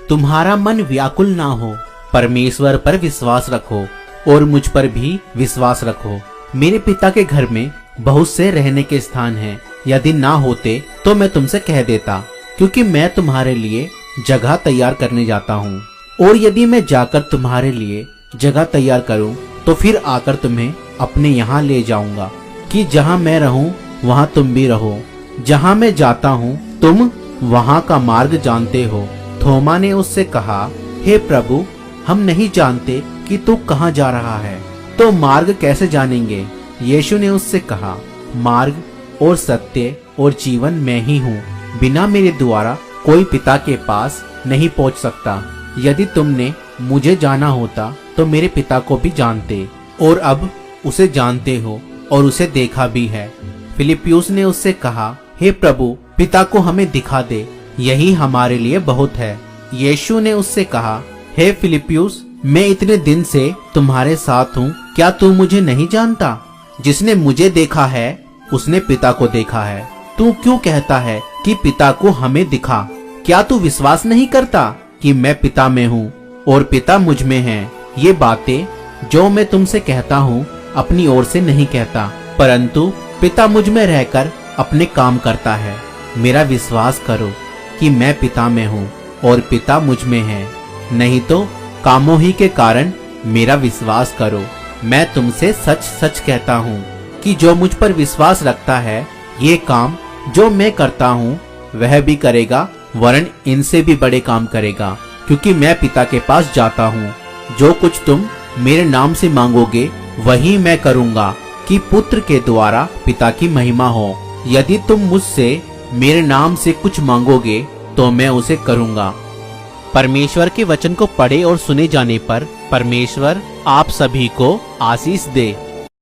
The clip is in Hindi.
तुम्हारा मन व्याकुल ना हो, परमेश्वर पर विश्वास रखो और मुझ पर भी विश्वास रखो। मेरे पिता के घर में बहुत से रहने के स्थान हैं। यदि ना होते तो मैं तुमसे कह देता, क्योंकि मैं तुम्हारे लिए जगह तैयार करने जाता हूँ। और यदि मैं जाकर तुम्हारे लिए जगह तैयार करूँ तो फिर आकर तुम्हें अपने यहाँ ले जाऊंगा, कि जहाँ मैं रहूँ वहाँ तुम भी रहो। जहाँ मैं जाता हूँ तुम वहाँ का मार्ग जानते हो। थोमा ने उससे कहा, हे प्रभु, हम नहीं जानते कि तू कहाँ जा रहा है, तो मार्ग कैसे जानेंगे? यीशु ने उससे कहा, मार्ग और सत्य और जीवन मैं ही हूँ। बिना मेरे द्वारा कोई पिता के पास नहीं पहुँच सकता। यदि तुमने मुझे जाना होता तो मेरे पिता को भी जानते, और अब उसे जानते हो और उसे देखा भी है। फिलिप्युस ने उससे कहा, हे प्रभु, पिता को हमें दिखा दे, यही हमारे लिए बहुत है। यीशु ने उससे कहा, हे फिलिप्युस, मैं इतने दिन से तुम्हारे साथ हूँ, क्या तू मुझे नहीं जानता? जिसने मुझे देखा है उसने पिता को देखा है। तू क्यों कहता है कि पिता को हमें दिखा? क्या तू विश्वास नहीं करता कि मैं पिता में हूँ और पिता मुझ में है? ये बातें जो मैं तुमसे कहता हूँ अपनी ओर से नहीं कहता, परंतु पिता मुझ में रहकर अपने काम करता है। मेरा विश्वास करो कि मैं पिता में हूँ और पिता मुझ में है, नहीं तो कामों ही के कारण मेरा विश्वास करो। मैं तुमसे सच सच कहता हूँ कि जो मुझ पर विश्वास रखता है, ये काम जो मैं करता हूँ वह भी करेगा, वरन इनसे भी बड़े काम करेगा, क्योंकि मैं पिता के पास जाता हूँ। जो कुछ तुम मेरे नाम से मांगोगे वही मैं करूँगा, कि पुत्र के द्वारा पिता की महिमा हो। यदि तुम मुझसे मेरे नाम से कुछ मांगोगे तो मैं उसे करूँगा। परमेश्वर के वचन को पढ़े और सुने जाने पर परमेश्वर आप सभी को आशीष दे।